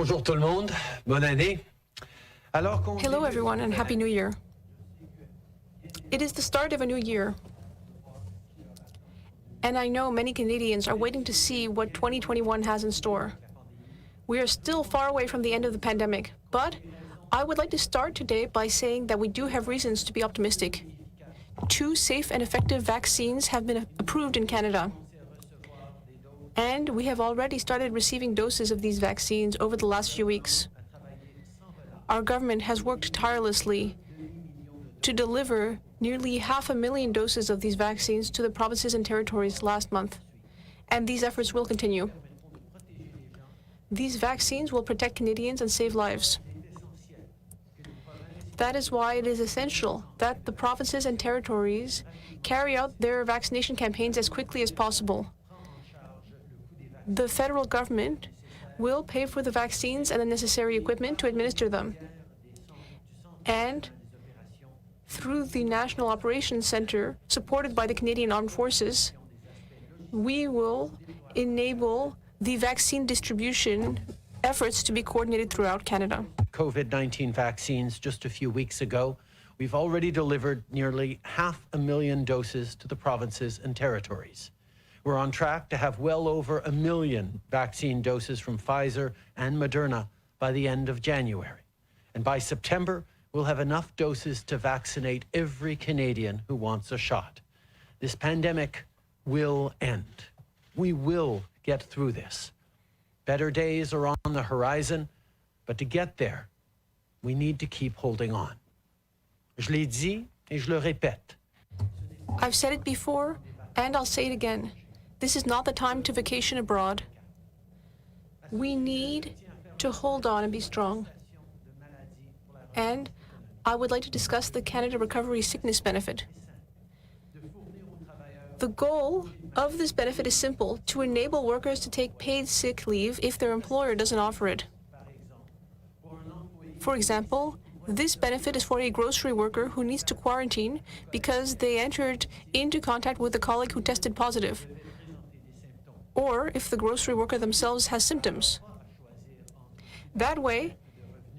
Bonjour tout le monde, bonne année. Hello everyone and Happy New Year. It is the start of a new year. And I know many Canadians are waiting to see what 2021 has in store. We are still far away from the end of the pandemic, but I would like to start today by saying that we do have reasons to be optimistic. 2 safe and effective vaccines have been approved in Canada. And we have already started receiving doses of these vaccines over the last few weeks. Our government has worked tirelessly to deliver nearly 500,000 doses of these vaccines to the provinces and territories last month, and these efforts will continue. These vaccines will protect Canadians and save lives. That is why it is essential that the provinces and territories carry out their vaccination campaigns as quickly as possible. The federal government will pay for the vaccines and the necessary equipment to administer them. And through the National Operations Centre, supported by the Canadian Armed Forces, we will enable the vaccine distribution efforts to be coordinated throughout Canada. COVID-19 vaccines just a few weeks ago, we've already delivered nearly 500,000 doses to the provinces and territories. We're on track to have well over 1 million vaccine doses from Pfizer and Moderna by the end of January. And by September, we'll have enough doses to vaccinate every Canadian who wants a shot. This pandemic will end. We will get through this. Better days are on the horizon, but to get there, we need to keep holding on. Je l'ai dit et je le répète. I've said it before, and I'll say it again. This is not the time to vacation abroad. We need to hold on and be strong. And I would like to discuss the Canada Recovery Sickness Benefit. The goal of this benefit is simple: to enable workers to take paid sick leave if their employer doesn't offer it. For example, this benefit is for a grocery worker who needs to quarantine because they entered into contact with a colleague who tested positive, or if the grocery worker themselves has symptoms. That way,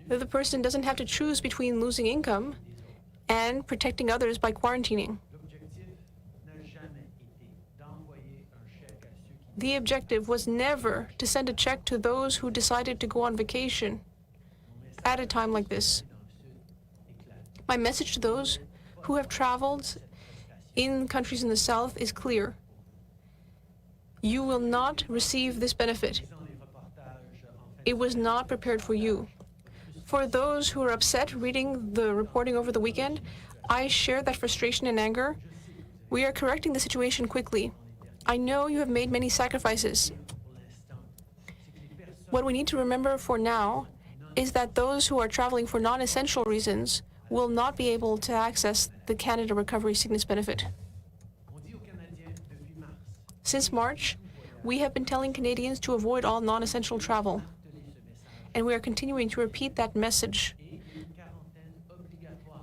the person doesn't have to choose between losing income and protecting others by quarantining. The objective was never to send a check to those who decided to go on vacation at a time like this. My message to those who have traveled in countries in the South is clear. You will not receive this benefit. It was not prepared for you. For those who are upset reading the reporting over the weekend, I share that frustration and anger. We are correcting the situation quickly. I know you have made many sacrifices. What we need to remember for now is that those who are traveling for non-essential reasons will not be able to access the Canada Recovery Sickness Benefit. Since March, we have been telling Canadians to avoid all non-essential travel, and we are continuing to repeat that message.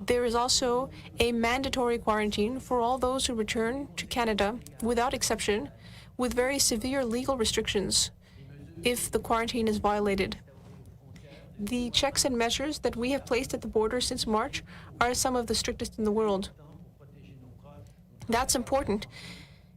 There is also a mandatory quarantine for all those who return to Canada without exception, with very severe legal restrictions if the quarantine is violated. The checks and measures that we have placed at the border since March are some of the strictest in the world. That's important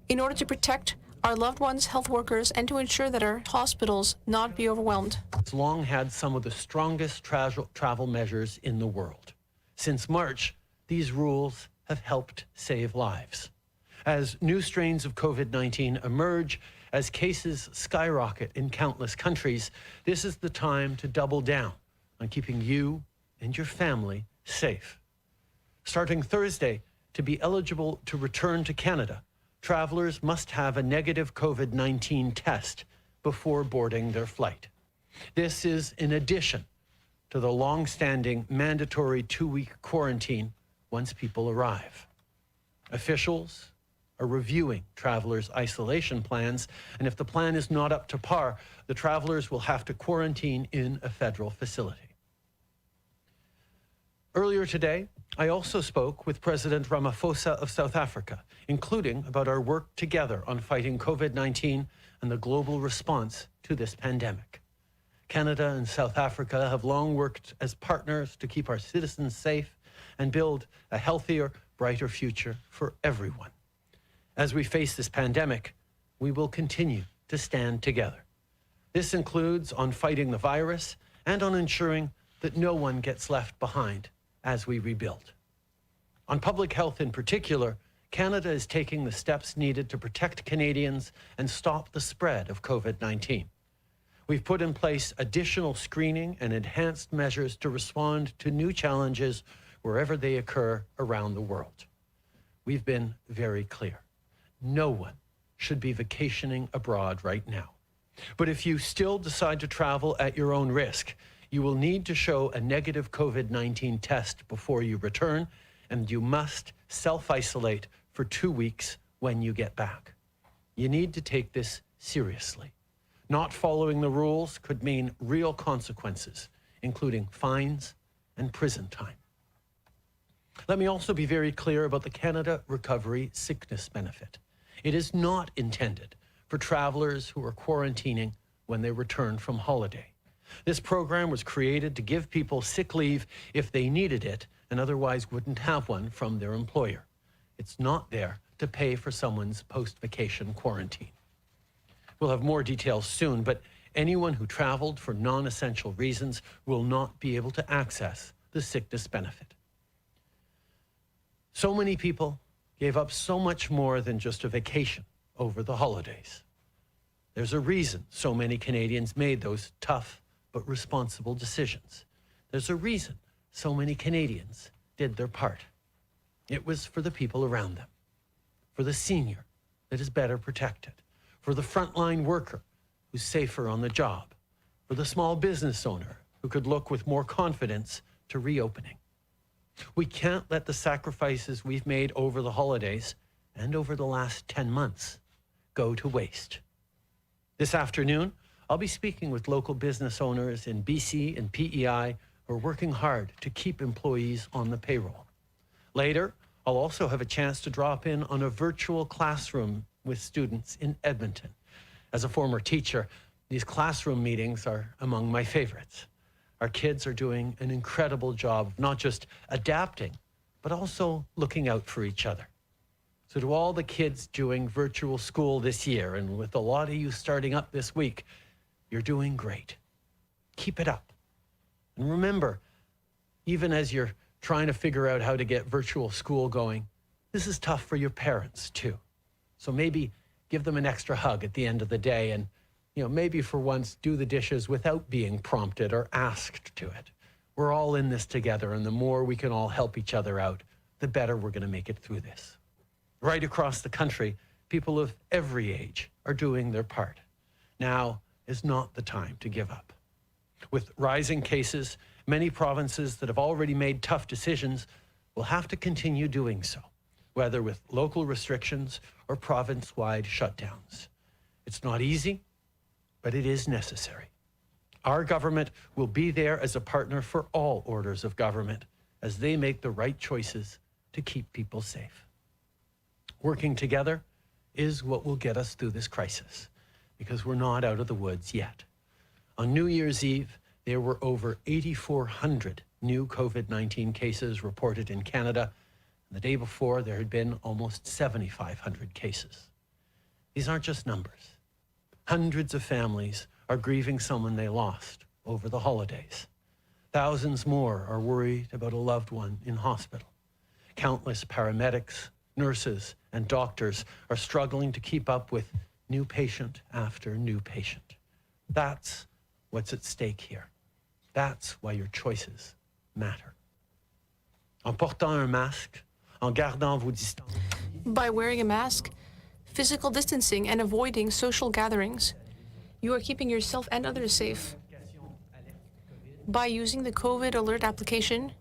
in order to protect our loved ones, health workers, and to ensure that our hospitals not be overwhelmed. It's long had some of the strongest travel measures in the world. Since March, these rules have helped save lives. As new strains of COVID-19 emerge, as cases skyrocket in countless countries, this is the time to double down on keeping you and your family safe. Starting Thursday, to be eligible to return to Canada, travelers must have a negative COVID-19 test before boarding their flight. This is in addition to the long-standing mandatory 2-week quarantine once people arrive. Officials are reviewing travelers' isolation plans, and if the plan is not up to par, the travelers will have to quarantine in a federal facility. Earlier today, I also spoke with President Ramaphosa of South Africa, including about our work together on fighting COVID-19 and the global response to this pandemic. Canada and South Africa have long worked as partners to keep our citizens safe and build a healthier, brighter future for everyone. As we face this pandemic, we will continue to stand together. This includes on fighting the virus and on ensuring that no one gets left behind as we rebuild. On public health in particular, Canada is taking the steps needed to protect Canadians and stop the spread of COVID-19. We've put in place additional screening and enhanced measures to respond to new challenges wherever they occur around the world. We've been very clear. No one should be vacationing abroad right now. But if you still decide to travel at your own risk, you will need to show a negative COVID-19 test before you return, and you must self-isolate for 2 weeks when you get back. You need to take this seriously. Not following the rules could mean real consequences, including fines and prison time. Let me also be very clear about the Canada Recovery Sickness Benefit. It is not intended for travelers who are quarantining when they return from holiday. This program was created to give people sick leave if they needed it and otherwise wouldn't have one from their employer. It's not there to pay for someone's post-vacation quarantine. We'll have more details soon, but anyone who traveled for non-essential reasons will not be able to access the sickness benefit. So many people gave up so much more than just a vacation over the holidays. There's a reason so many Canadians made those tough but responsible decisions. There's a reason so many Canadians did their part. It was for the people around them, for the senior that is better protected, for the frontline worker who's safer on the job, for the small business owner who could look with more confidence to reopening. We can't let the sacrifices we've made over the holidays and over the last 10 months go to waste. This afternoon, I'll be speaking with local business owners in BC and PEI who are working hard to keep employees on the payroll. Later, I'll also have a chance to drop in on a virtual classroom with students in Edmonton. As a former teacher, these classroom meetings are among my favorites. Our kids are doing an incredible job of not just adapting, but also looking out for each other. So to all the kids doing virtual school this year, and with a lot of you starting up this week, you're doing great. Keep it up. And remember, even as you're trying to figure out how to get virtual school going, this is tough for your parents too. So maybe give them an extra hug at the end of the day and, maybe for once do the dishes without being prompted or asked to it. We're all in this together, and the more we can all help each other out, the better we're going to make it through this. Right across the country, people of every age are doing their part. Now is not the time to give up. With rising cases, many provinces that have already made tough decisions will have to continue doing so, whether with local restrictions or province-wide shutdowns. It's not easy, but it is necessary. Our government will be there as a partner for all orders of government as they make the right choices to keep people safe. Working together is what will get us through this crisis, because we're not out of the woods yet. On New Year's Eve, there were over 8,400 new COVID-19 cases reported in Canada. And the day before, there had been almost 7,500 cases. These aren't just numbers. Hundreds of families are grieving someone they lost over the holidays. Thousands more are worried about a loved one in hospital. Countless paramedics, nurses, and doctors are struggling to keep up with new patient after new patient. That's what's at stake here. That's why your choices matter. En portant un masque, en gardant vos distances. By wearing a mask, physical distancing, and avoiding social gatherings, you are keeping yourself and others safe. By using the COVID Alert application,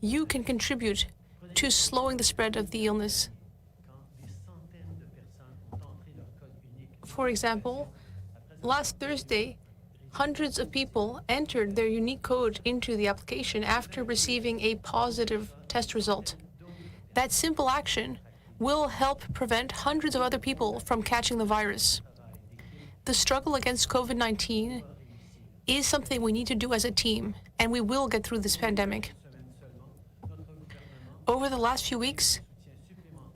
you can contribute to slowing the spread of the illness. For example, last Thursday, hundreds of people entered their unique code into the application after receiving a positive test result. That simple action will help prevent hundreds of other people from catching the virus. The struggle against COVID-19 is something we need to do as a team, and we will get through this pandemic. Over the last few weeks,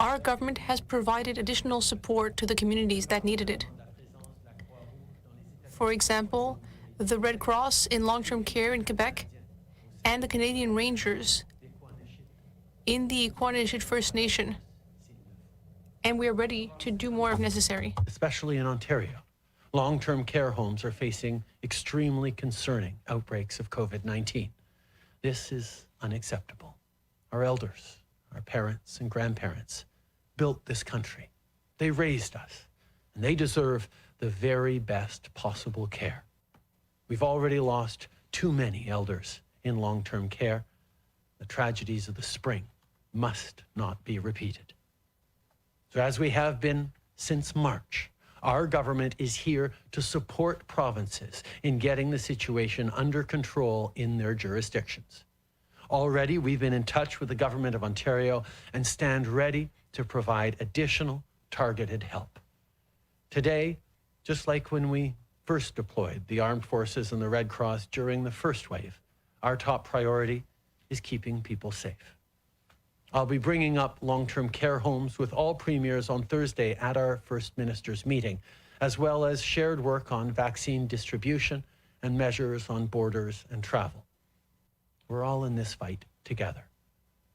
our government has provided additional support to the communities that needed it. For example, the Red Cross in long-term care in Quebec and the Canadian Rangers in the Quanishit First Nation. And we are ready to do more if necessary. Especially in Ontario, long-term care homes are facing extremely concerning outbreaks of COVID-19. This is unacceptable. Our elders, our parents and grandparents built this country. They raised us, and they deserve the very best possible care. We've already lost too many elders in long-term care. The tragedies of the spring must not be repeated. So as we have been since March, our government is here to support provinces in getting the situation under control in their jurisdictions. Already, we've been in touch with the Government of Ontario and stand ready to provide additional targeted help. Today, just like when we first deployed the armed forces and the Red Cross during the first wave, our top priority is keeping people safe. I'll be bringing up long-term care homes with all premiers on Thursday at our First Minister's meeting, as well as shared work on vaccine distribution and measures on borders and travel. We're all in this fight together,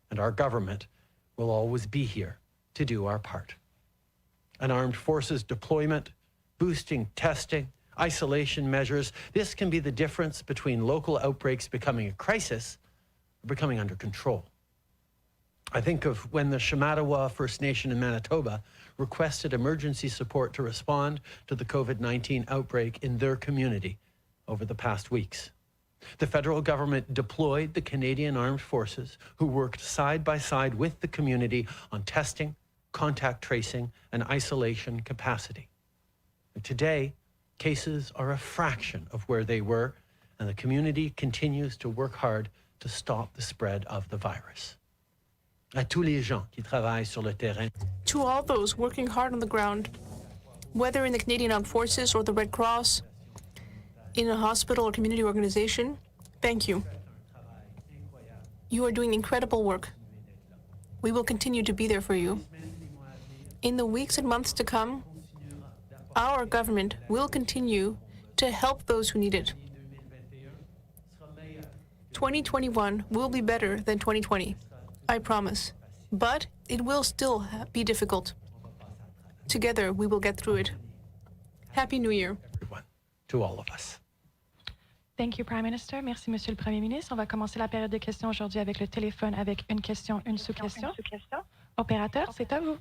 and our government will always be here to do our part. An armed forces deployment, boosting testing, isolation measures, this can be the difference between local outbreaks becoming a crisis or becoming under control. I think of when the Shamattawa First Nation in Manitoba requested emergency support to respond to the COVID-19 outbreak in their community over the past weeks. The federal government deployed the Canadian Armed Forces, who worked side by side with the community on testing, contact tracing, and isolation capacity. And today, cases are a fraction of where they were, and the community continues to work hard to stop the spread of the virus. À tous les gens qui travaillent sur le terrain. To all those working hard on the ground, whether in the Canadian Armed Forces or the Red Cross, in a hospital or community organization, thank you. You are doing incredible work. We will continue to be there for you. In the weeks and months to come, our government will continue to help those who need it. 2021 will be better than 2020, I promise. But it will still be difficult. Together, we will get through it. Happy New Year. Everyone, to all of us. Thank you, Prime Minister. Merci, Monsieur le Premier ministre. On va commencer la période de questions aujourd'hui avec le téléphone avec une question, une sous-question. Opérateur, c'est à vous.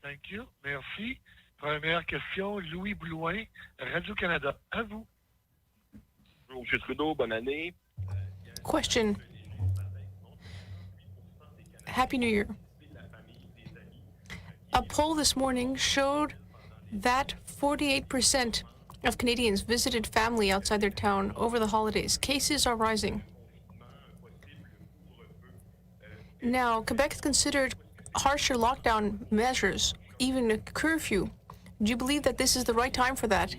Thank you. Merci. Première question, Louis Blouin, Radio-Canada. À vous. Bonjour, M. Trudeau. Bonne année. Question. Happy New Year. A poll this morning showed that 48% of Canadians visited family outside their town over the holidays. Cases are rising. Now, Quebec has considered harsher lockdown measures, even a curfew. Do you believe that this is the right time for that?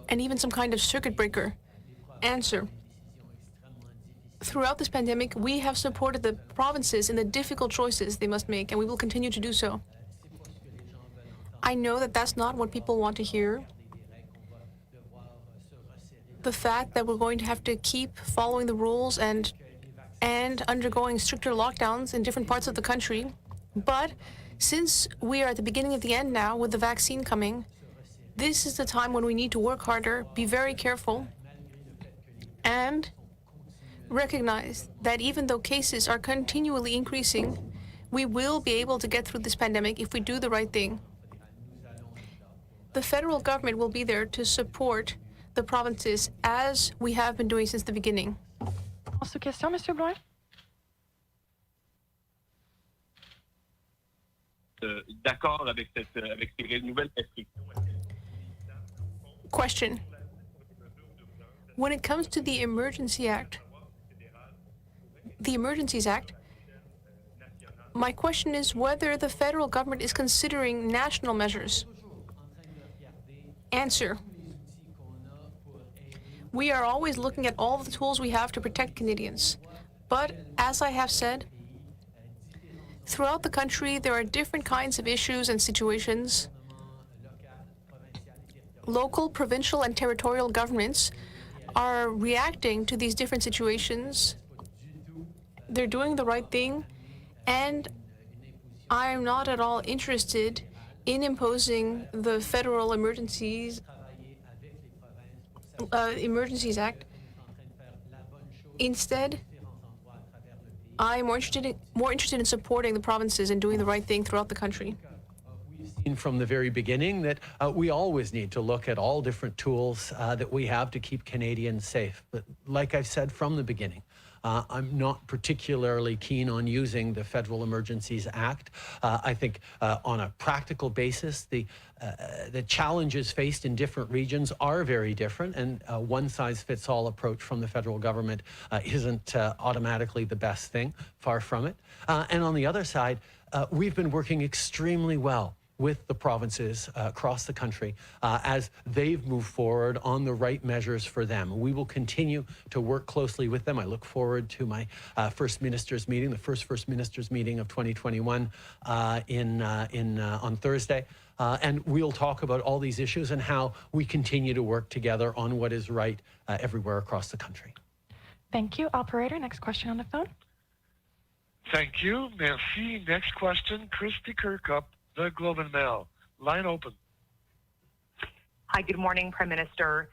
And even some kind of circuit breaker? Answer. Throughout this pandemic, we have supported the provinces in the difficult choices they must make, and we will continue to do so. I know that that's not what people want to hear. The fact that we're going to have to keep following the rules and undergoing stricter lockdowns in different parts of the country. But since we are at the beginning of the end now with the vaccine coming, this is the time when we need to work harder, be very careful, and recognize that even though cases are continually increasing, we will be able to get through this pandemic if we do the right thing. The federal government will be there to support the provinces as we have been doing since the beginning. En sous-question, Monsieur Blouin. D'accord avec ces nouvelles restrictions. Question. When it comes to the Emergencies Act, my question is whether the federal government is considering national measures. Answer. We are always looking at all of the tools we have to protect Canadians. But as I have said, throughout the country, there are different kinds of issues and situations. Local, provincial, and territorial governments are reacting to these different situations. They're doing the right thing, and I'm not at all interested in imposing the Federal Emergencies Act. Instead, I'm more interested in supporting the provinces and doing the right thing throughout the country. Seen from the very beginning that we always need to look at all different tools that we have to keep Canadians safe. But like I've said from the beginning, I'm not particularly keen on using the Federal Emergencies Act. I think on a practical basis, the challenges faced in different regions are very different, and a one-size-fits-all approach from the federal government isn't automatically the best thing, far from it. And on the other side, we've been working extremely well with the provinces across the country as they've moved forward on the right measures for them. We will continue to work closely with them. I look forward to my First Ministers meeting, the first First Ministers meeting of 2021 on Thursday. And we'll talk about all these issues and how we continue to work together on what is right everywhere across the country. Thank you. Operator, next question on the phone. Thank you. Merci. Next question, Christy Kirkup, The Globe and Mail. Line open. Hi, good morning, Prime Minister.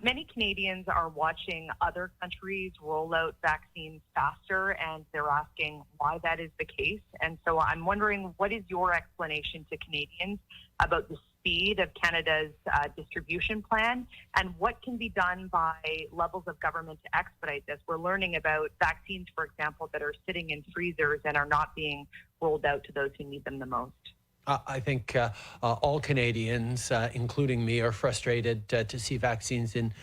Many Canadians are watching other countries roll out vaccines faster, and they're asking why that is the case. And so I'm wondering, what is your explanation to Canadians about the speed of Canada's distribution plan, and what can be done by levels of government to expedite this? We're learning about vaccines, for example, that are sitting in freezers and are not being rolled out to those who need them the most. I think all Canadians, including me, are frustrated to see vaccines in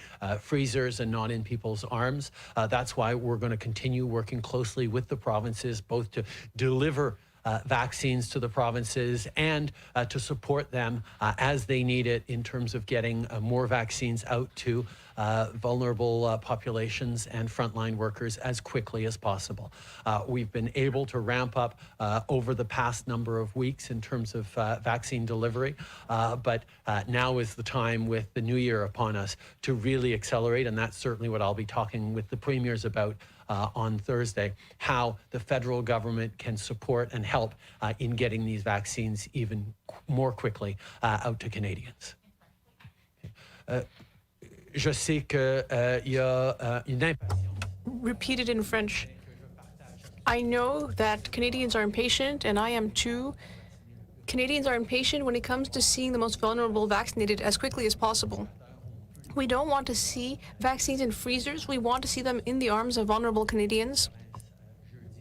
freezers and not in people's arms. That's why we're going to continue working closely with the provinces, both to deliver vaccines to the provinces and to support them as they need it in terms of getting more vaccines out to vulnerable populations and frontline workers as quickly as possible. We've been able to ramp up over the past number of weeks in terms of vaccine delivery, but now is the time with the new year upon us to really accelerate, and that's certainly what I'll be talking with the premiers about on Thursday, how the federal government can support and help in getting these vaccines even more quickly out to Canadians. Je sais que y a une impatience. Repeated in French. I know that Canadians are impatient, and I am too. Canadians are impatient when it comes to seeing the most vulnerable vaccinated as quickly as possible. We don't want to see vaccines in freezers. We want to see them in the arms of vulnerable Canadians.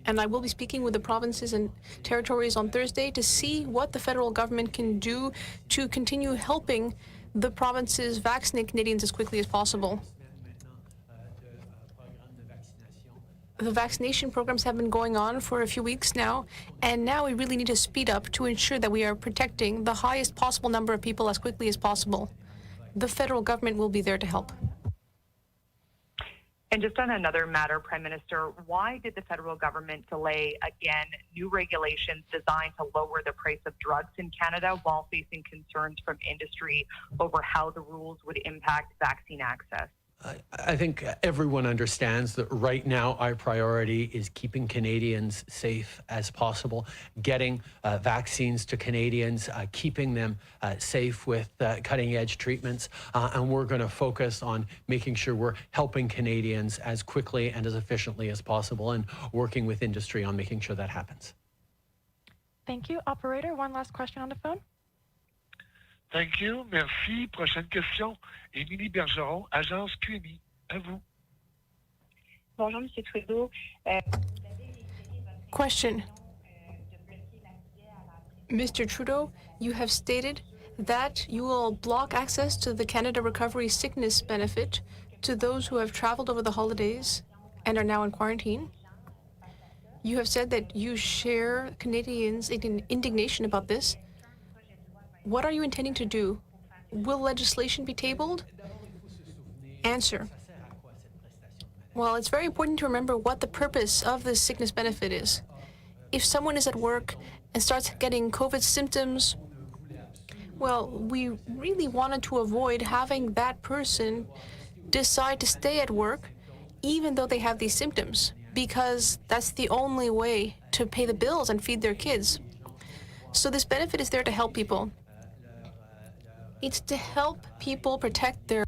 And I will be speaking with the provinces and territories on Thursday to see what the federal government can do to continue helping the provinces vaccinate Canadians as quickly as possible. The vaccination programs have been going on for a few weeks now, and now we really need to speed up to ensure that we are protecting the highest possible number of people as quickly as possible. The federal government will be there to help. And just on another matter, Prime Minister, why did the federal government delay, again, new regulations designed to lower the price of drugs in Canada while facing concerns from industry over how the rules would impact vaccine access? I think everyone understands that right now our priority is keeping Canadians safe as possible, getting vaccines to Canadians, keeping them safe with cutting-edge treatments, and we're going to focus on making sure we're helping Canadians as quickly and as efficiently as possible and working with industry on making sure that happens. Thank you. Operator, one last question on the phone. Thank you. Merci. Prochaine question, Émilie Bergeron, Agence QMI. À vous. Bonjour, Monsieur Trudeau. Question. Mr. Trudeau, you have stated that you will block access to the Canada Recovery Sickness Benefit to those who have traveled over the holidays and are now in quarantine. You have said that you share Canadians' indignation about this. What are you intending to do? Will legislation be tabled? Answer. Well, it's very important to remember what the purpose of this sickness benefit is. If someone is at work and starts getting COVID symptoms, well, we really wanted to avoid having that person decide to stay at work even though they have these symptoms, because that's the only way to pay the bills and feed their kids. So this benefit is there to help people. It's to help people protect their